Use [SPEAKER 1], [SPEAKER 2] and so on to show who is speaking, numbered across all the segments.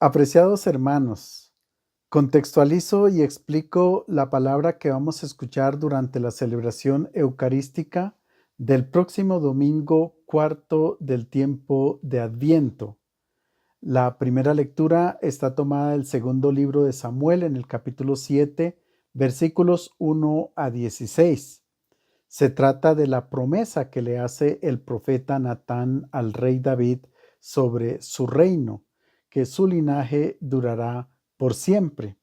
[SPEAKER 1] Apreciados hermanos, contextualizo y explico la palabra que vamos a escuchar durante la celebración eucarística del próximo domingo cuarto del tiempo de Adviento. La primera lectura está tomada del segundo libro de Samuel en el capítulo 7, versículos 1 a 16. Se trata de la promesa que le hace el profeta Natán al rey David sobre su reino, que su linaje durará por siempre.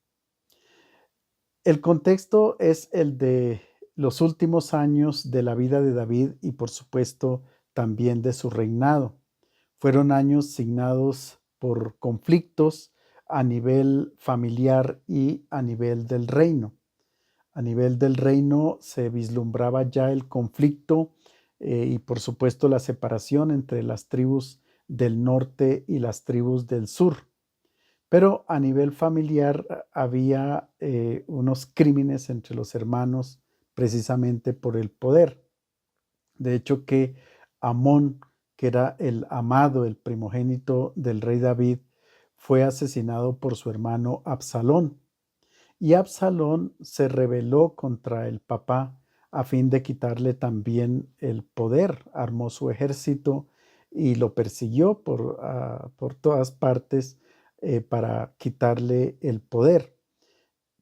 [SPEAKER 1] El contexto es el de los últimos años de la vida de David y por supuesto también de su reinado. Fueron años signados por conflictos a nivel familiar y a nivel del reino. A nivel del reino se vislumbraba ya el conflicto y por supuesto la separación entre las tribus del norte y las tribus del sur. Pero a nivel familiar había unos crímenes entre los hermanos precisamente por el poder. De hecho que Amón, que era el amado, el primogénito del rey David, fue asesinado por su hermano Absalón. Y Absalón se rebeló contra el papá a fin de quitarle también el poder. Armó su ejército y lo persiguió por todas partes para quitarle el poder.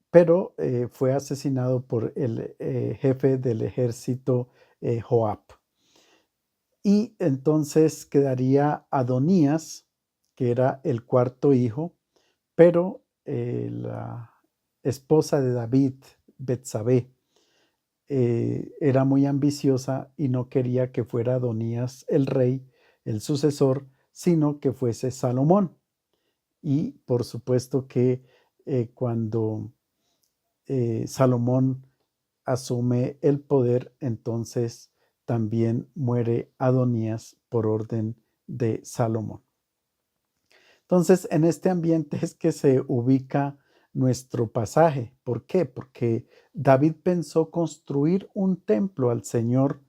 [SPEAKER 1] Pero fue asesinado por el jefe del ejército, Joab. Y entonces quedaría Adonías, que era el cuarto hijo, pero la esposa de David, Betsabé, era muy ambiciosa y no quería que fuera Adonías el rey, el sucesor, sino que fuese Salomón. Y por supuesto que cuando Salomón asume el poder, entonces también muere Adonías por orden de Salomón. Entonces, en este ambiente es que se ubica nuestro pasaje. ¿Por qué? Porque David pensó construir un templo al Señor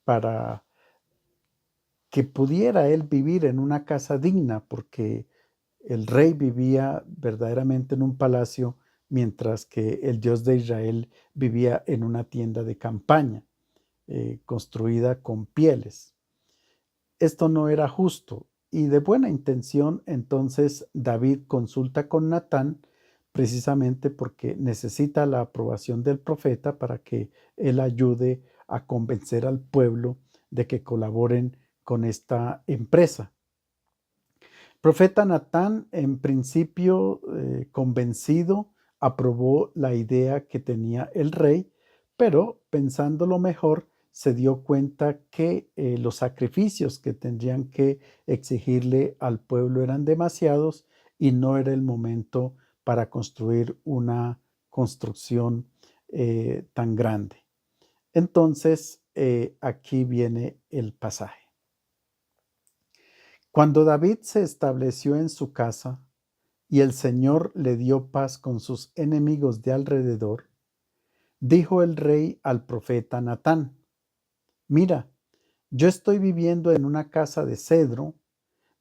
[SPEAKER 1] para que pudiera él vivir en una casa digna, porque el rey vivía verdaderamente en un palacio, mientras que el Dios de Israel vivía en una tienda de campaña, construida con pieles. Esto no era justo y de buena intención, entonces David consulta con Natán precisamente porque necesita la aprobación del profeta para que él ayude a convencer al pueblo de que colaboren con esta empresa. Profeta Natán, en principio convencido, aprobó la idea que tenía el rey, pero pensándolo mejor, se dio cuenta que los sacrificios que tendrían que exigirle al pueblo eran demasiados y no era el momento para construir una construcción tan grande. Entonces, aquí viene el pasaje. Cuando David se estableció en su casa y el Señor le dio paz con sus enemigos de alrededor, dijo el rey al profeta Natán: Mira, yo estoy viviendo en una casa de cedro,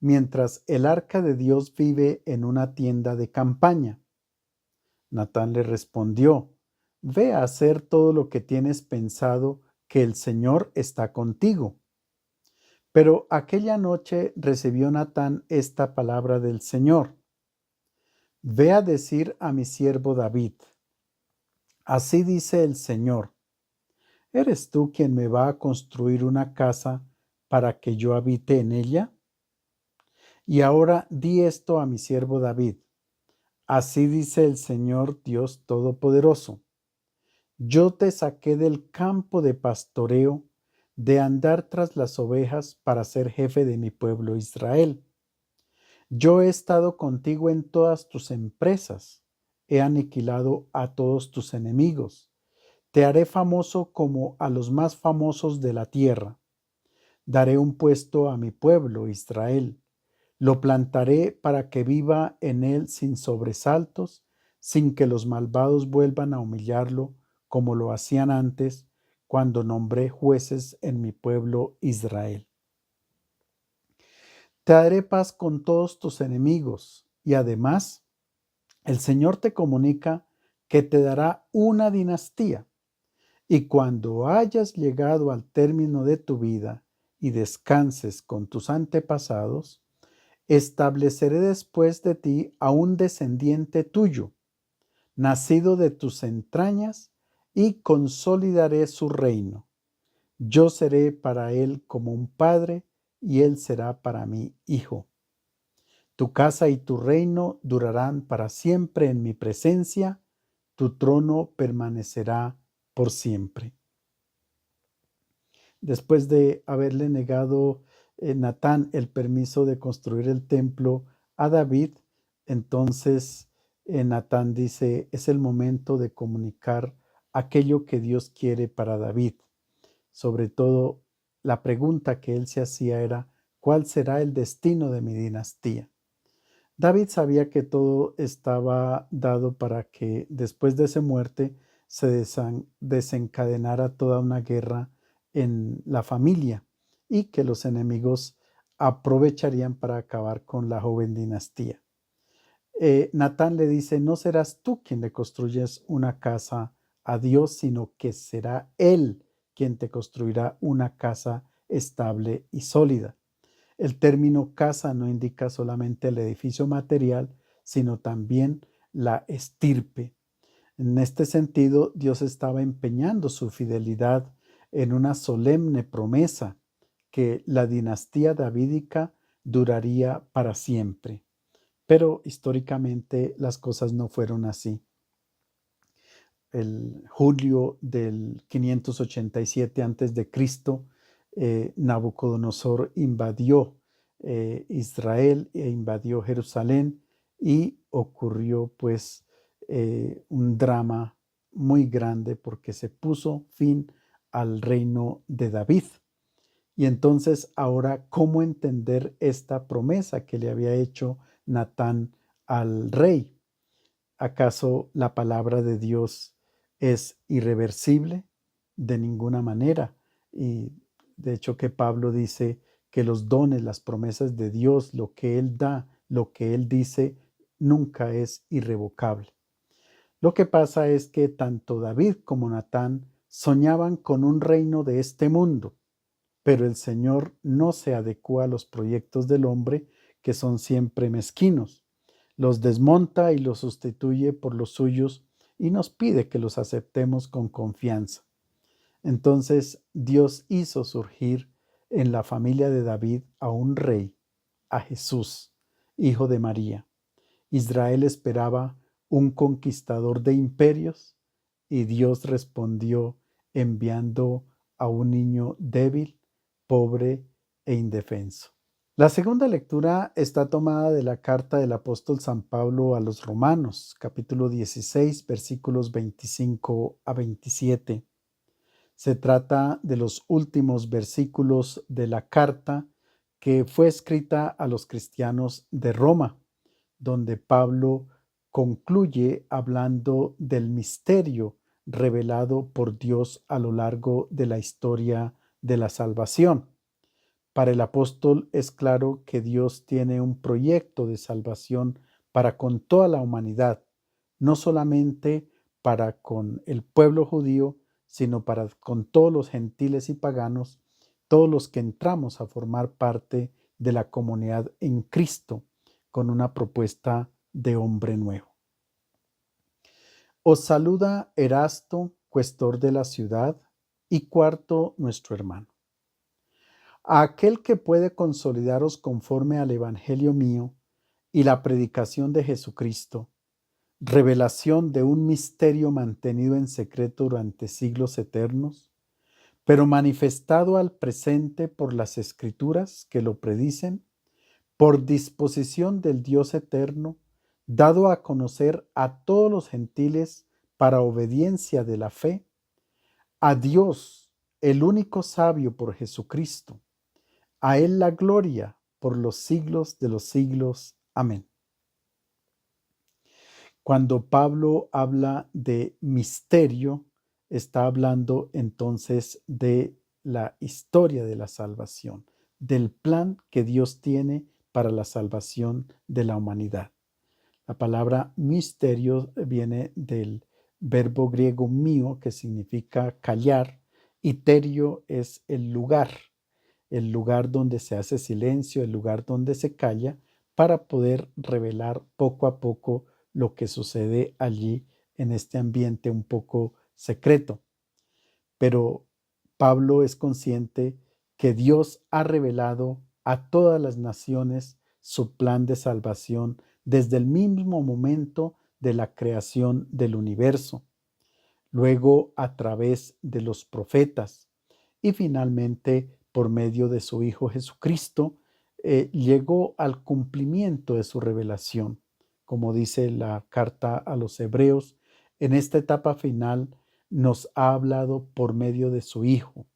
[SPEAKER 1] mientras el arca de Dios vive en una tienda de campaña. Natán le respondió: Ve a hacer todo lo que tienes pensado, que el Señor está contigo. Pero aquella noche recibió Natán esta palabra del Señor: Ve a decir a mi siervo David, así dice el Señor, ¿eres tú quien me va a construir una casa para que yo habite en ella? Y ahora di esto a mi siervo David, así dice el Señor Dios Todopoderoso, yo te saqué del campo de pastoreo, de andar tras las ovejas para ser jefe de mi pueblo Israel. Yo he estado contigo en todas tus empresas, he aniquilado a todos tus enemigos, te haré famoso como a los más famosos de la tierra. Daré un puesto a mi pueblo Israel, lo plantaré para que viva en él sin sobresaltos, sin que los malvados vuelvan a humillarlo como lo hacían antes, cuando nombré jueces en mi pueblo Israel. Te daré paz con todos tus enemigos y además el Señor te comunica que te dará una dinastía. Y cuando hayas llegado al término de tu vida y descanses con tus antepasados, estableceré después de ti a un descendiente tuyo, nacido de tus entrañas, y consolidaré su reino. Yo seré para él como un padre, y él será para mí hijo. Tu casa y tu reino durarán para siempre en mi presencia, tu trono permanecerá por siempre. Después de haberle negado Natán el permiso de construir el templo a David, entonces Natán dice, es el momento de comunicar aquello que Dios quiere para David. Sobre todo, la pregunta que él se hacía era, ¿cuál será el destino de mi dinastía? David sabía que todo estaba dado para que después de su muerte se desencadenara toda una guerra en la familia y que los enemigos aprovecharían para acabar con la joven dinastía. Natán le dice, no serás tú quien le construyes una casa a Dios, sino que será Él quien te construirá una casa estable y sólida. El término casa no indica solamente el edificio material, sino también la estirpe. En este sentido, Dios estaba empeñando su fidelidad en una solemne promesa que la dinastía davídica duraría para siempre. Pero históricamente las cosas no fueron así. El julio del 587 a.C., Nabucodonosor invadió Israel e invadió Jerusalén y ocurrió pues un drama muy grande porque se puso fin al reino de David. Y entonces ahora, ¿cómo entender esta promesa que le había hecho Natán al rey? ¿Acaso la palabra de Dios es irreversible? De ninguna manera. Y de hecho que Pablo dice que los dones, las promesas de Dios, lo que Él da, lo que Él dice, nunca es irrevocable. Lo que pasa es que tanto David como Natán soñaban con un reino de este mundo, pero el Señor no se adecua a los proyectos del hombre, que son siempre mezquinos. Los desmonta y los sustituye por los suyos y nos pide que los aceptemos con confianza. Entonces Dios hizo surgir en la familia de David a un rey, a Jesús, hijo de María. Israel esperaba un conquistador de imperios y Dios respondió enviando a un niño débil, pobre e indefenso. La segunda lectura está tomada de la carta del apóstol San Pablo a los Romanos, capítulo 16, versículos 25 a 27. Se trata de los últimos versículos de la carta que fue escrita a los cristianos de Roma, donde Pablo concluye hablando del misterio revelado por Dios a lo largo de la historia de la salvación. Para el apóstol es claro que Dios tiene un proyecto de salvación para con toda la humanidad, no solamente para con el pueblo judío, sino para con todos los gentiles y paganos, todos los que entramos a formar parte de la comunidad en Cristo, con una propuesta de hombre nuevo. Os saluda Erasto, cuestor de la ciudad, y Cuarto, nuestro hermano. A aquel que puede consolidaros conforme al Evangelio mío y la predicación de Jesucristo, revelación de un misterio mantenido en secreto durante siglos eternos, pero manifestado al presente por las Escrituras que lo predicen, por disposición del Dios eterno, dado a conocer a todos los gentiles para obediencia de la fe, a Dios, el único sabio por Jesucristo, a Él la gloria por los siglos de los siglos. Amén. Cuando Pablo habla de misterio, está hablando entonces de la historia de la salvación, del plan que Dios tiene para la salvación de la humanidad. La palabra misterio viene del verbo griego mio, que significa callar, y terio es el lugar donde se hace silencio, el lugar donde se calla, para poder revelar poco a poco lo que sucede allí en este ambiente un poco secreto. Pero Pablo es consciente que Dios ha revelado a todas las naciones su plan de salvación desde el mismo momento de la creación del universo, luego a través de los profetas y finalmente por medio de su Hijo Jesucristo, llegó al cumplimiento de su revelación. Como dice la carta a los Hebreos, en esta etapa final nos ha hablado por medio de su Hijo.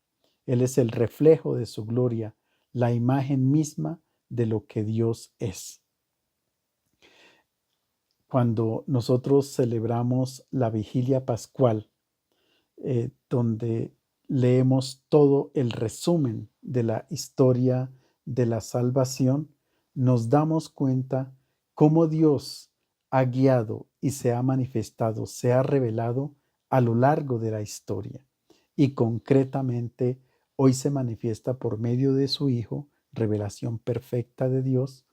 [SPEAKER 1] Él es el reflejo de su gloria, la imagen misma de lo que Dios es. Cuando nosotros celebramos la vigilia pascual, donde leemos todo el resumen de la historia de la salvación, nos damos cuenta cómo Dios ha guiado y se ha manifestado, se ha revelado a lo largo de la historia. Y concretamente hoy se manifiesta por medio de su Hijo, revelación perfecta de Dios,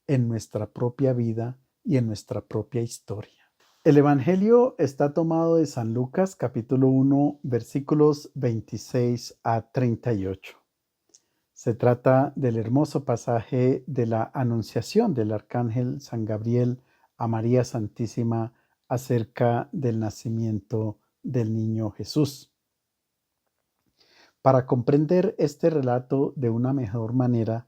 [SPEAKER 1] en nuestra propia vida y en nuestra propia historia. El Evangelio está tomado de San Lucas, capítulo 1, versículos 26 a 38. Se trata del hermoso pasaje de la anunciación del arcángel San Gabriel a María Santísima acerca del nacimiento del niño Jesús. Para comprender este relato de una mejor manera,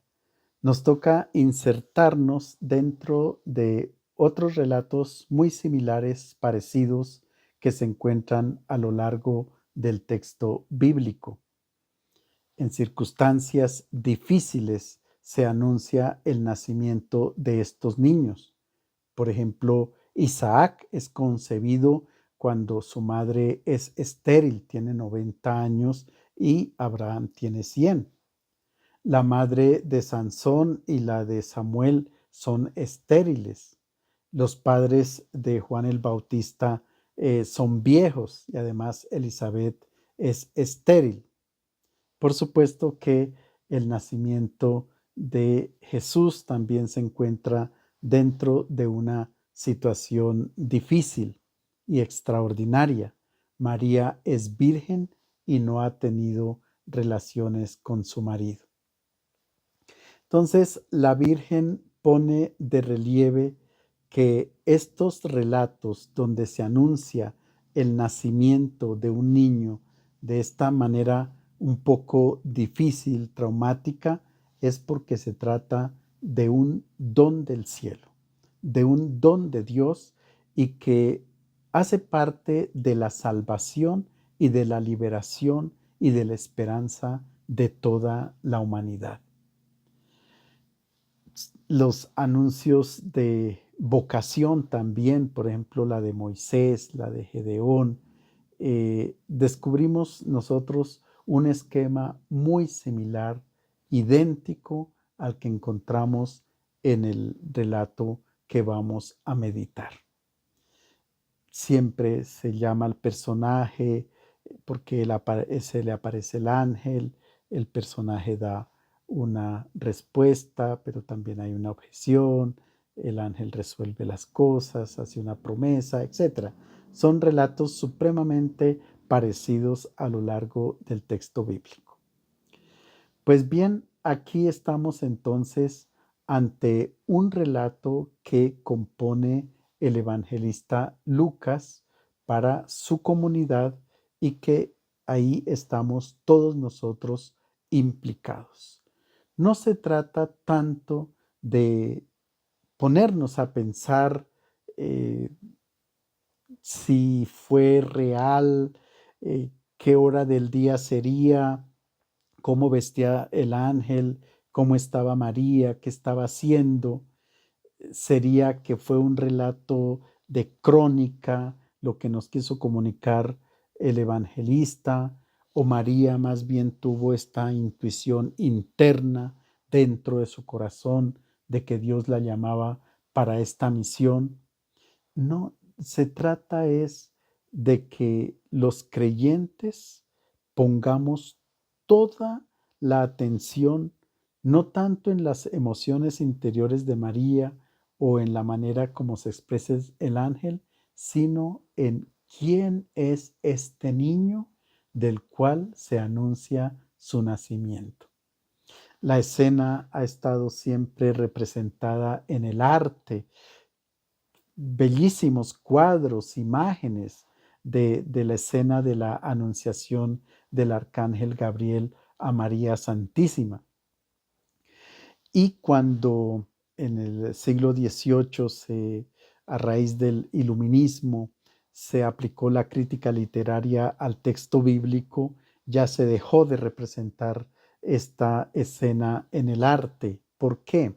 [SPEAKER 1] nos toca insertarnos dentro de otros relatos muy similares, parecidos, que se encuentran a lo largo del texto bíblico. En circunstancias difíciles se anuncia el nacimiento de estos niños. Por ejemplo, Isaac es concebido cuando su madre es estéril, tiene 90 años, y Abraham tiene 100. La madre de Sansón y la de Samuel son estériles. Los padres de Juan el Bautista son viejos y además Elizabeth es estéril. Por supuesto que el nacimiento de Jesús también se encuentra dentro de una situación difícil y extraordinaria. María es virgen y no ha tenido relaciones con su marido. Entonces, la Virgen pone de relieve que estos relatos donde se anuncia el nacimiento de un niño de esta manera un poco difícil, traumática, es porque se trata de un don del cielo, de un don de Dios y que hace parte de la salvación y de la liberación y de la esperanza de toda la humanidad. Los anuncios de vocación también, por ejemplo, la de Moisés, la de Gedeón, descubrimos nosotros un esquema muy similar, idéntico al que encontramos en el relato que vamos a meditar. Siempre se llama al personaje porque se le aparece el ángel, el personaje da una respuesta, pero también hay una objeción, el ángel resuelve las cosas, hace una promesa, etc. Son relatos supremamente parecidos a lo largo del texto bíblico. Pues bien, aquí estamos entonces ante un relato que compone el evangelista Lucas para su comunidad y que ahí estamos todos nosotros implicados. No se trata tanto de ponernos a pensar si fue real, qué hora del día sería, cómo vestía el ángel, cómo estaba María, qué estaba haciendo. Sería que fue un relato de crónica, lo que nos quiso comunicar el evangelista, o María más bien tuvo esta intuición interna dentro de su corazón de que Dios la llamaba para esta misión. No, se trata es de que los creyentes pongamos toda la atención, no tanto en las emociones interiores de María o en la manera como se expresa el ángel, sino en quién es este niño del cual se anuncia su nacimiento. La escena ha estado siempre representada en el arte, bellísimos cuadros, imágenes de la escena de la anunciación del arcángel Gabriel a María Santísima. Y cuando en el siglo XVIII, a raíz del iluminismo, se aplicó la crítica literaria al texto bíblico, ya se dejó de representar esta escena en el arte. ¿Por qué?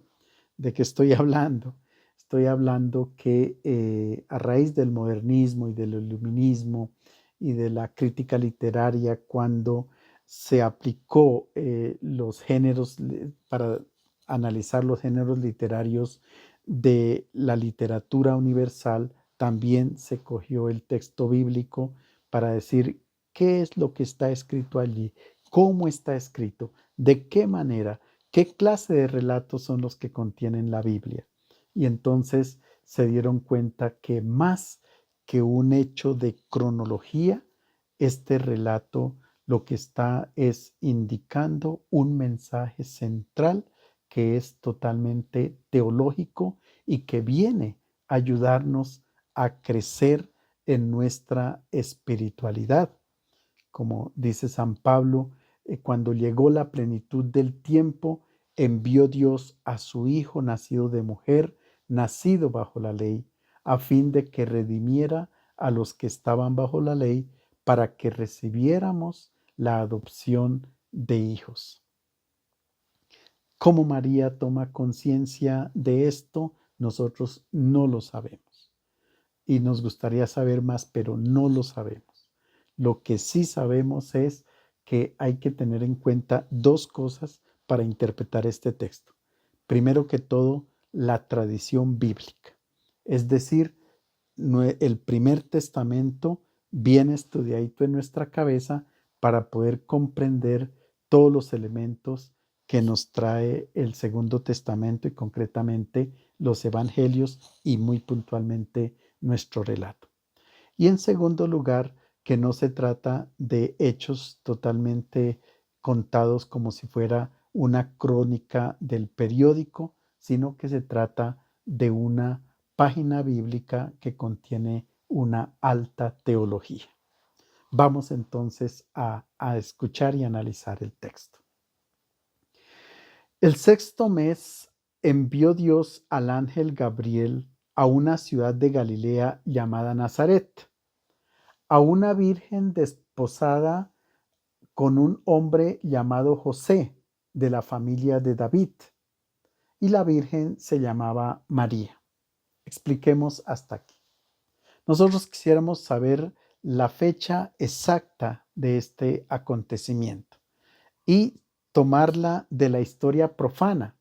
[SPEAKER 1] ¿De qué estoy hablando? Estoy hablando que a raíz del modernismo y del iluminismo y de la crítica literaria, cuando se aplicó los géneros para analizar los géneros literarios de la literatura universal, también se cogió el texto bíblico para decir qué es lo que está escrito allí, cómo está escrito, de qué manera, qué clase de relatos son los que contienen la Biblia. Y entonces se dieron cuenta que más que un hecho de cronología, este relato lo que está es indicando un mensaje central que es totalmente teológico y que viene a ayudarnos a crecer en nuestra espiritualidad. Como dice San Pablo, cuando llegó la plenitud del tiempo, envió Dios a su Hijo nacido de mujer, nacido bajo la ley, a fin de que redimiera a los que estaban bajo la ley, para que recibiéramos la adopción de hijos. ¿Cómo María toma conciencia de esto? Nosotros no lo sabemos. Y nos gustaría saber más, pero no lo sabemos. Lo que sí sabemos es que hay que tener en cuenta dos cosas para interpretar este texto. Primero que todo, la tradición bíblica. Es decir, el primer testamento bien estudiadito en nuestra cabeza para poder comprender todos los elementos que nos trae el Segundo Testamento y concretamente los evangelios y muy puntualmente nuestro relato. Y en segundo lugar, que no se trata de hechos totalmente contados como si fuera una crónica del periódico, sino que se trata de una página bíblica que contiene una alta teología. Vamos entonces a escuchar y analizar el texto. El sexto mes envió Dios al ángel Gabriel a una ciudad de Galilea llamada Nazaret, a una virgen desposada con un hombre llamado José, de la familia de David, y la virgen se llamaba María. Expliquemos hasta aquí. Nosotros quisiéramos saber la fecha exacta de este acontecimiento y tomarla de la historia profana,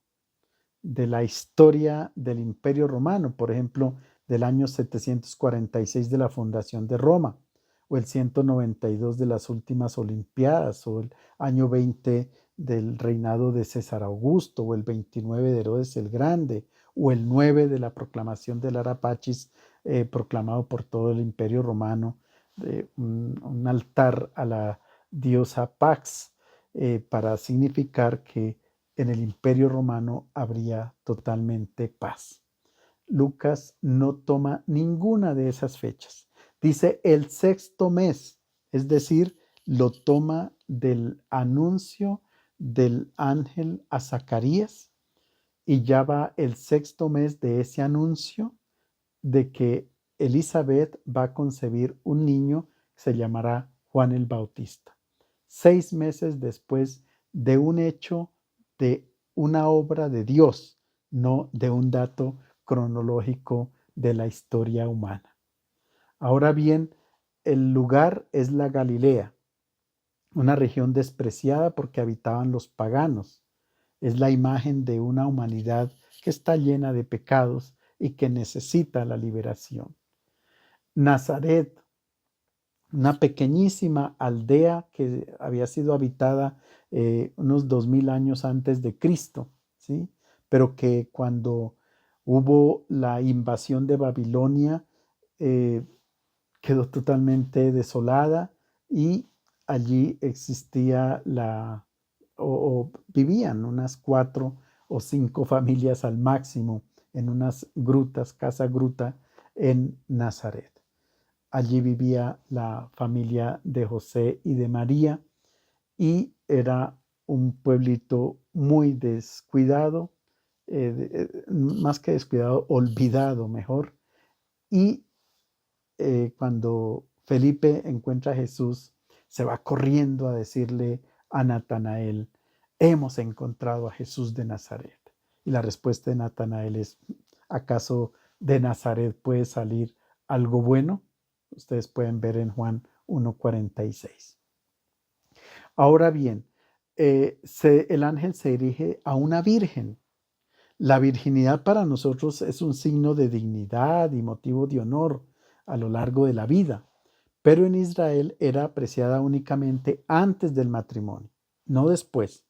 [SPEAKER 1] de la historia del Imperio Romano, por ejemplo, del año 746 de la fundación de Roma, o el 192 de las últimas Olimpiadas, o el año 20 del reinado de César Augusto, o el 29 de Herodes el Grande, o el 9 de la proclamación del Arapachis, proclamado por todo el Imperio Romano, un altar a la diosa Pax, para significar que en el Imperio Romano habría totalmente paz. Lucas no toma ninguna de esas fechas. Dice el sexto mes, es decir, lo toma del anuncio del ángel a Zacarías y ya va el sexto mes de ese anuncio de que Elizabeth va a concebir un niño que se llamará Juan el Bautista. 6 meses después de un hecho, de una obra de Dios, no de un dato cronológico de la historia humana. Ahora bien, el lugar es la Galilea, una región despreciada porque habitaban los paganos. Es la imagen de una humanidad que está llena de pecados y que necesita la liberación. Nazaret, una pequeñísima aldea que había sido habitada unos 2000 años antes de Cristo, ¿sí? Pero que cuando hubo la invasión de Babilonia, eh, quedó totalmente desolada y allí existía o vivían unas 4 o 5 familias al máximo en unas grutas, casa gruta en Nazaret. Allí vivía la familia de José y de María y era un pueblito muy descuidado, más que descuidado, olvidado mejor. Y cuando Felipe encuentra a Jesús, se va corriendo a decirle a Natanael, hemos encontrado a Jesús de Nazaret. Y la respuesta de Natanael es, ¿acaso de Nazaret puede salir algo bueno? Ustedes pueden ver en Juan 1:46. Ahora bien, el ángel se dirige a una virgen. La virginidad para nosotros es un signo de dignidad y motivo de honor a lo largo de la vida, pero en Israel era apreciada únicamente antes del matrimonio, no después.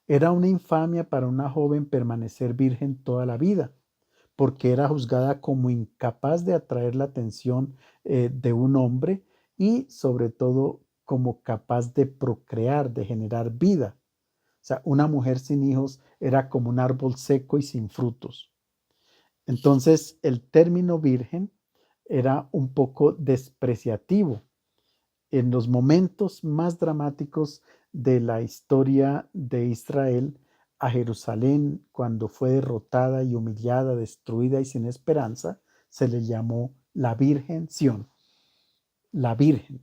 [SPEAKER 1] Era una infamia para una joven permanecer virgen toda la vida, porque era juzgada como incapaz de atraer la atención de un hombre y sobre todo como capaz de procrear, de generar vida. O sea, una mujer sin hijos era como un árbol seco y sin frutos. Entonces, el término virgen era un poco despreciativo. En los momentos más dramáticos de la historia de Israel, a Jerusalén, cuando fue derrotada y humillada, destruida y sin esperanza, se le llamó la Virgen Sión, la Virgen,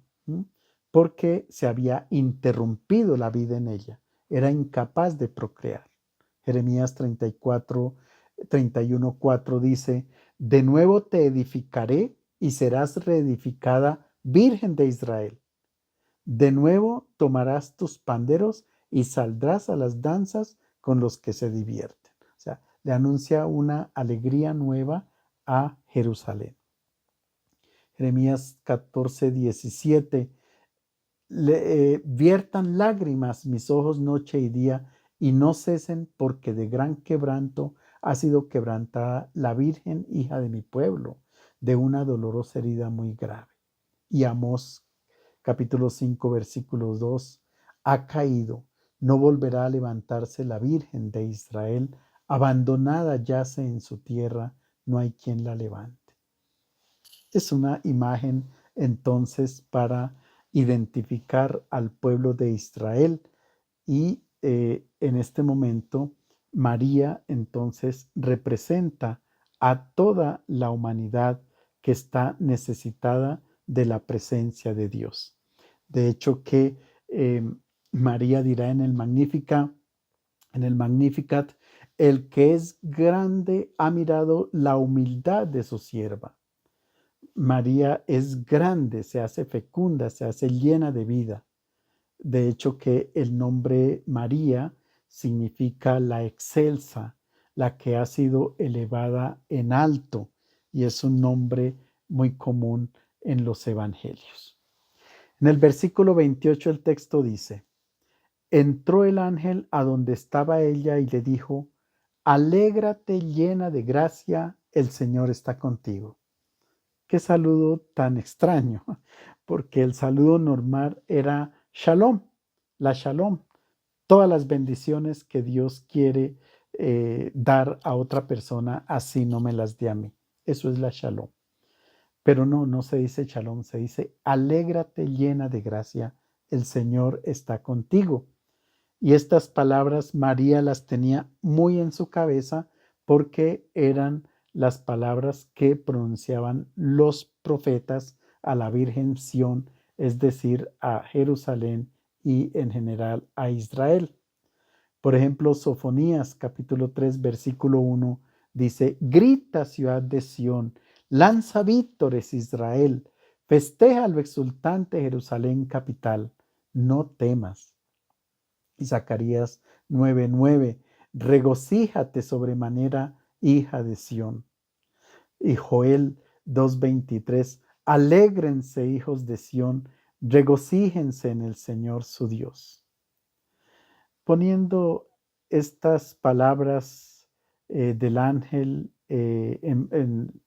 [SPEAKER 1] porque se había interrumpido la vida en ella, era incapaz de procrear. Jeremías 31:4 dice, de nuevo te edificaré y serás reedificada, Virgen de Israel. De nuevo tomarás tus panderos y saldrás a las danzas con los que se divierten. O sea, le anuncia una alegría nueva a Jerusalén. Jeremías 14:17, viertan lágrimas mis ojos noche y día y no cesen porque de gran quebranto ha sido quebrantada la Virgen, hija de mi pueblo, de una dolorosa herida muy grave. Y Amós capítulo 5 versículo 2, ha caído, no volverá a levantarse la Virgen de Israel, abandonada yace en su tierra, no hay quien la levante. Es una imagen entonces para identificar al pueblo de Israel y en este momento María entonces representa a toda la humanidad que está necesitada de la presencia de Dios. De hecho que María dirá en el Magnificat, el que es grande ha mirado la humildad de su sierva. María es grande, se hace fecunda, se hace llena de vida. De hecho que el nombre María significa la excelsa, la que ha sido elevada en alto, y es un nombre muy común en los evangelios. En el versículo 28 el texto dice, entró el ángel a donde estaba ella y le dijo, alégrate llena de gracia, el Señor está contigo. Qué saludo tan extraño, porque el saludo normal era shalom, la shalom, todas las bendiciones que Dios quiere dar a otra persona, así no me las dé a mí. Eso es la shalom. Pero no se dice shalom, se dice alégrate llena de gracia, el Señor está contigo. Y estas palabras María las tenía muy en su cabeza porque eran las palabras que pronunciaban los profetas a la Virgen Sión, es decir, a Jerusalén y en general a Israel. Por ejemplo, Sofonías capítulo 3 versículo 1 dice, grita ciudad de Sión, lanza vítores Israel, festeja lo exultante Jerusalén capital, no temas. Y Zacarías 9:9, regocíjate sobremanera, hija de Sión. Y Joel 2:23, alégrense, hijos de Sión, regocíjense en el Señor su Dios. Poniendo estas palabras del ángel,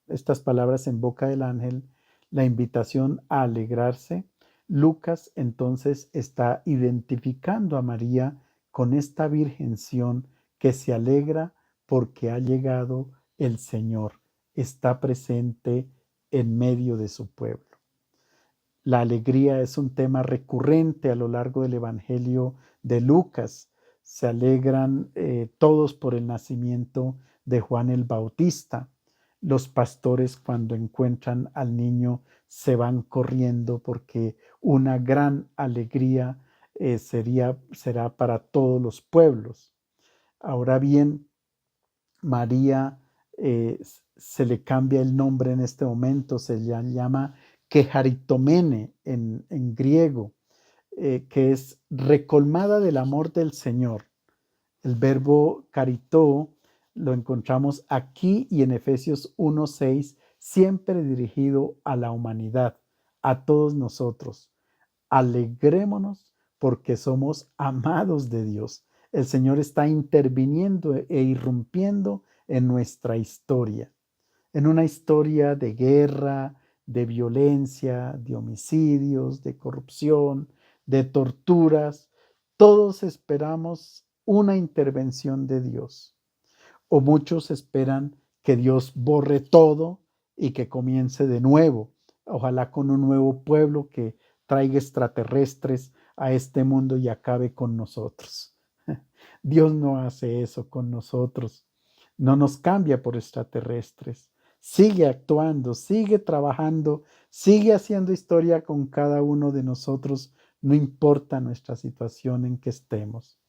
[SPEAKER 1] estas palabras en boca del ángel, la invitación a alegrarse, Lucas entonces está identificando a María con esta virgención que se alegra porque ha llegado el Señor, está presente en medio de su pueblo. La alegría es un tema recurrente a lo largo del Evangelio de Lucas. Se alegran todos por el nacimiento de Juan el Bautista. Los pastores, cuando encuentran al niño, se van corriendo porque una gran alegría será para todos los pueblos. Ahora bien, María se le cambia el nombre en este momento, se le llama Keharitomene en griego, que es recolmada del amor del Señor. El verbo caritó lo encontramos aquí y en Efesios 1:6, siempre dirigido a la humanidad, a todos nosotros. Alegrémonos porque somos amados de Dios. El Señor está interviniendo e irrumpiendo en nuestra historia, en una historia de guerra, de violencia, de homicidios, de corrupción, de torturas. Todos esperamos una intervención de Dios, o muchos esperan que Dios borre todo y que comience de nuevo, ojalá con un nuevo pueblo que traiga extraterrestres a este mundo y acabe con nosotros. Dios no hace eso con nosotros, no nos cambia por extraterrestres, sigue actuando, sigue trabajando, sigue haciendo historia con cada uno de nosotros, no importa nuestra situación en que estemos.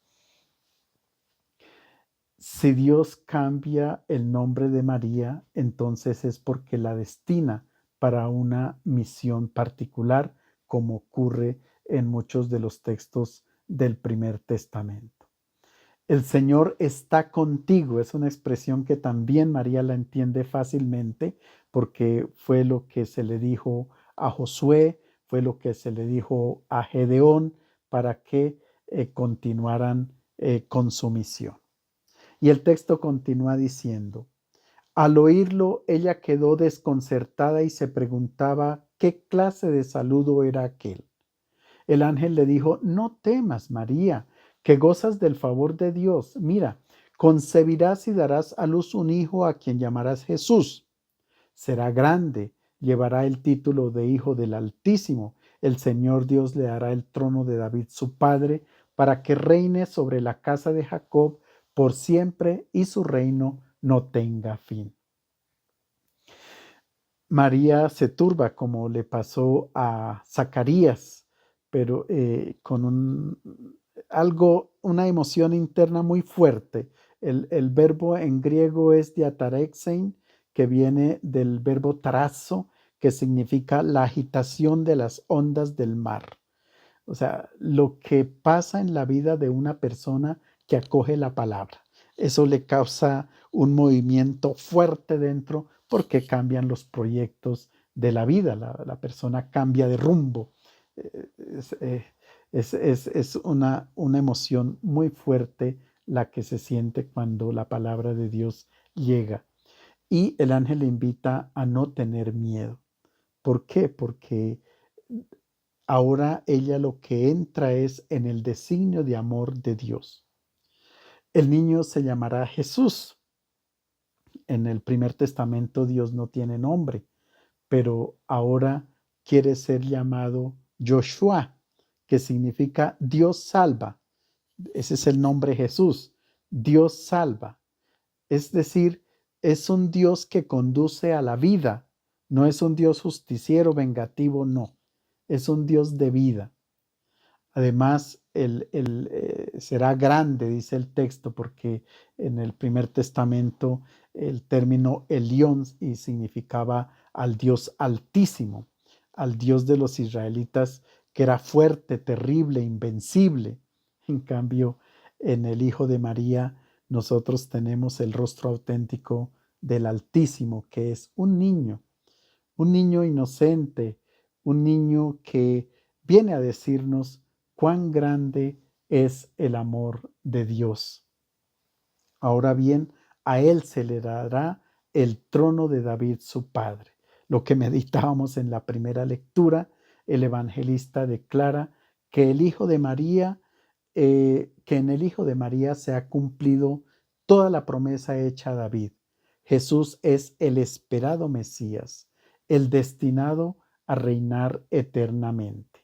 [SPEAKER 1] Si Dios cambia el nombre de María, entonces es porque la destina para una misión particular, como ocurre en muchos de los textos del Primer Testamento. El Señor está contigo, es una expresión que también María la entiende fácilmente, porque fue lo que se le dijo a Josué, fue lo que se le dijo a Gedeón para que continuaran con su misión. Y el texto continúa diciendo, al oírlo, ella quedó desconcertada y se preguntaba qué clase de saludo era aquel. El ángel le dijo, no temas, María, que gozas del favor de Dios. Mira, concebirás y darás a luz un hijo a quien llamarás Jesús. Será grande, llevará el título de Hijo del Altísimo. El Señor Dios le dará el trono de David su padre, para que reine sobre la casa de Jacob por siempre y su reino no tenga fin. María se turba como le pasó a Zacarías, pero con una emoción interna muy fuerte. El verbo en griego es diatarexein, que viene del verbo tarazo, que significa la agitación de las ondas del mar. O sea, lo que pasa en la vida de una persona que acoge la palabra. Eso le causa un movimiento fuerte dentro porque cambian los proyectos de la vida. La persona cambia de rumbo. Es, es una emoción muy fuerte la que se siente cuando la palabra de Dios llega. Y el ángel le invita a no tener miedo. ¿Por qué? Porque ahora ella lo que entra es en el designio de amor de Dios. El niño se llamará Jesús. En el Primer Testamento Dios no tiene nombre, pero ahora quiere ser llamado Joshua, que significa Dios salva. Ese es el nombre Jesús, Dios salva. Es decir, es un Dios que conduce a la vida, no es un Dios justiciero, vengativo, no, es un Dios de vida. Además, será grande, dice el texto, porque en el Primer Testamento el término Elión y significaba al Dios altísimo, al Dios de los israelitas, que era fuerte, terrible, invencible. En cambio, en el Hijo de María nosotros tenemos el rostro auténtico del Altísimo, que es un niño inocente, un niño que viene a decirnos cuán grande es el amor de Dios. Ahora bien, a él se le dará el trono de David su padre. Lo que meditábamos en la primera lectura, el evangelista declara que el Hijo de María, que en el Hijo de María se ha cumplido toda la promesa hecha a David. Jesús es el esperado Mesías, el destinado a reinar eternamente.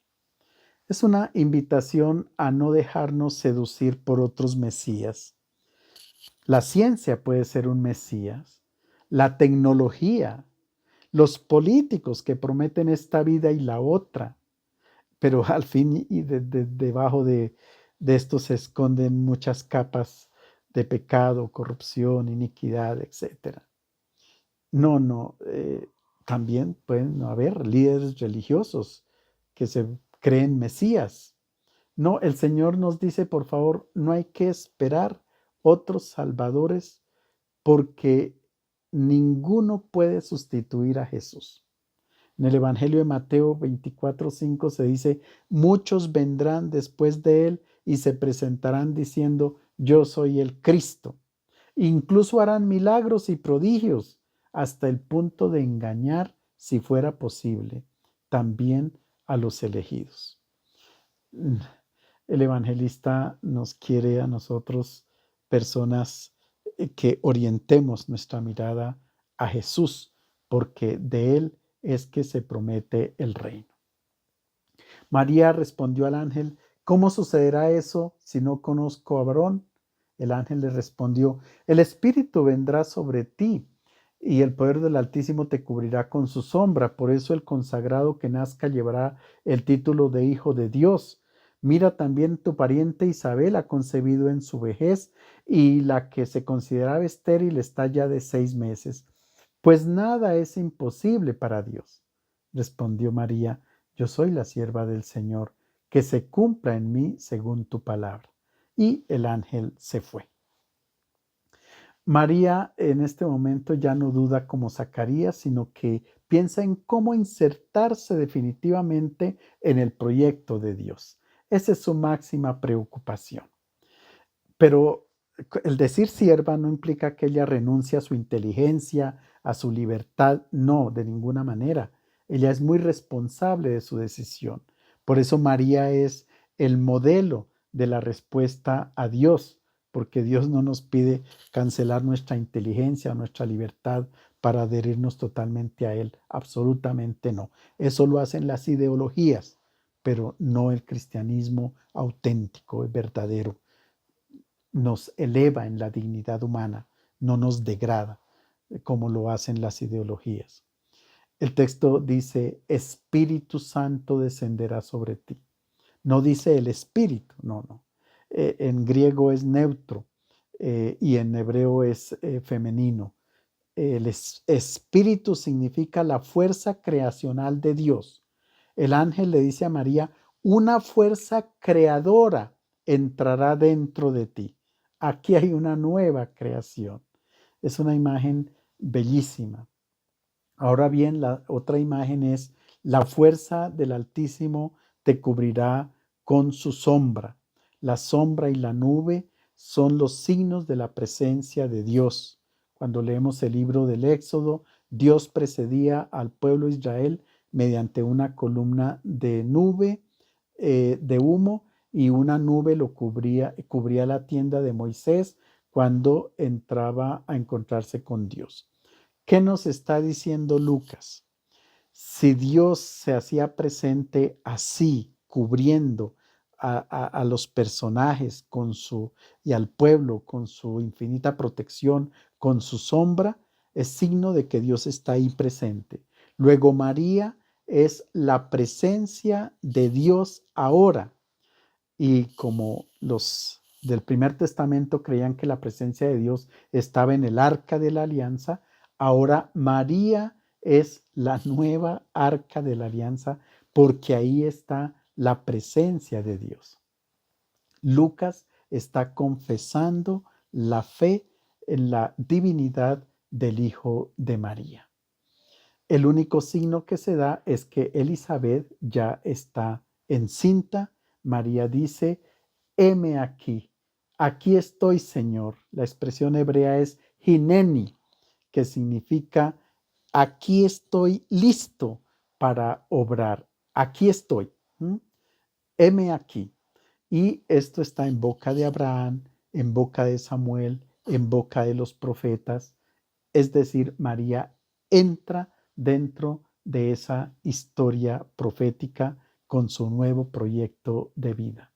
[SPEAKER 1] Es una invitación a no dejarnos seducir por otros Mesías. La ciencia puede ser un Mesías, la tecnología, los políticos que prometen esta vida y la otra, pero al fin y debajo de esto se esconden muchas capas de pecado, corrupción, iniquidad, etc. También pueden haber líderes religiosos que se creen Mesías. No, el Señor nos dice, por favor, no hay que esperar otros salvadores porque ninguno puede sustituir a Jesús. En el Evangelio de Mateo 24:5 se dice, muchos vendrán después de él y se presentarán diciendo, yo soy el Cristo. Incluso harán milagros y prodigios hasta el punto de engañar, si fuera posible, también a los elegidos. El evangelista nos quiere a nosotros, personas que orientemos nuestra mirada a Jesús, porque de él es que se promete el reino. María respondió al ángel, ¿cómo sucederá eso si no conozco a varón? El ángel le respondió, el Espíritu vendrá sobre ti y el poder del Altísimo te cubrirá con su sombra. Por eso el consagrado que nazca llevará el título de Hijo de Dios. Mira, también tu pariente Isabel ha concebido en su vejez y la que se consideraba estéril está ya de 6 meses. Pues nada es imposible para Dios. Respondió María, yo soy la sierva del Señor, que se cumpla en mí según tu palabra. Y el ángel se fue. María en este momento ya no duda como Zacarías, sino que piensa en cómo insertarse definitivamente en el proyecto de Dios. Esa es su máxima preocupación. Pero el decir sierva no implica que ella renuncie a su inteligencia, a su libertad. No, de ninguna manera. Ella es muy responsable de su decisión. Por eso María es el modelo de la respuesta a Dios, porque Dios no nos pide cancelar nuestra inteligencia o nuestra libertad para adherirnos totalmente a Él. Absolutamente no. Eso lo hacen las ideologías, pero no el cristianismo auténtico, verdadero. Nos eleva en la dignidad humana, no nos degrada, como lo hacen las ideologías. El texto dice, Espíritu Santo descenderá sobre ti. No dice el Espíritu, no. En griego es neutro y en hebreo es femenino. El Espíritu significa la fuerza creacional de Dios. El ángel le dice a María, una fuerza creadora entrará dentro de ti. Aquí hay una nueva creación. Es una imagen bellísima. Ahora bien, la otra imagen es la fuerza del Altísimo te cubrirá con su sombra. La sombra y la nube son los signos de la presencia de Dios. Cuando leemos el libro del Éxodo, Dios precedía al pueblo de Israel mediante una columna de nube, de humo, y una nube lo cubría la tienda de Moisés cuando entraba a encontrarse con Dios. ¿Qué nos está diciendo Lucas? Si Dios se hacía presente así, cubriendo a los personajes y al pueblo con su infinita protección, con su sombra, es signo de que Dios está ahí presente. Luego María es la presencia de Dios ahora. Y como los del Primer Testamento creían que la presencia de Dios estaba en el arca de la alianza, ahora María es la nueva arca de la alianza porque ahí está la presencia de Dios. Lucas está confesando la fe en la divinidad del Hijo de María. El único signo que se da es que Elizabeth ya está encinta. María dice, heme aquí, aquí estoy, Señor. La expresión hebrea es hineni, que significa aquí estoy listo para obrar. Aquí estoy. Heme aquí. Y esto está en boca de Abraham, en boca de Samuel, en boca de los profetas. Es decir, María entra dentro de esa historia profética con su nuevo proyecto de vida.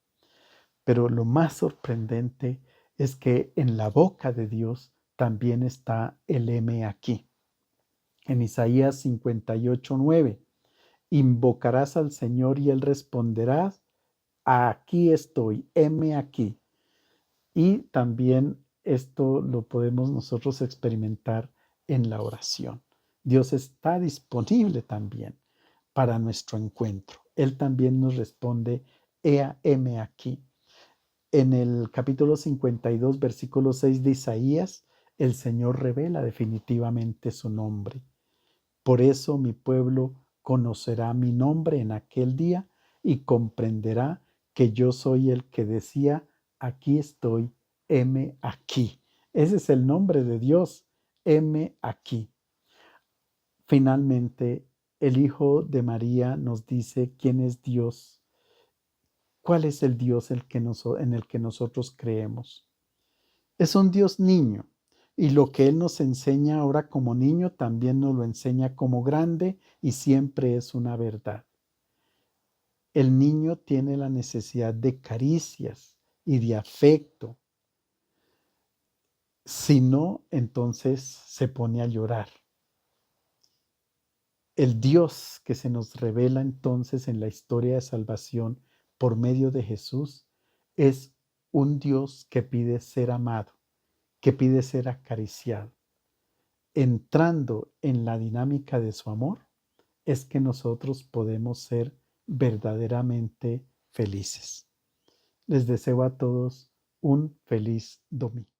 [SPEAKER 1] Pero lo más sorprendente es que en la boca de Dios también está el heme aquí. En Isaías 58:9, invocarás al Señor y Él responderá, aquí estoy, heme aquí. Y también esto lo podemos nosotros experimentar en la oración. Dios está disponible también para nuestro encuentro. Él también nos responde, heme aquí. En el capítulo 52, versículo 6 de Isaías, el Señor revela definitivamente su nombre. Por eso mi pueblo conocerá mi nombre en aquel día y comprenderá que yo soy el que decía, aquí estoy, heme aquí. Ese es el nombre de Dios, heme aquí. Finalmente, el Hijo de María nos dice quién es Dios, cuál es el Dios en el que nosotros creemos. Es un Dios niño, y lo que Él nos enseña ahora como niño también nos lo enseña como grande y siempre es una verdad. El niño tiene la necesidad de caricias y de afecto. Si no, entonces se pone a llorar. El Dios que se nos revela entonces en la historia de salvación por medio de Jesús es un Dios que pide ser amado, que pide ser acariciado. Entrando en la dinámica de su amor, es que nosotros podemos ser verdaderamente felices. Les deseo a todos un feliz domingo.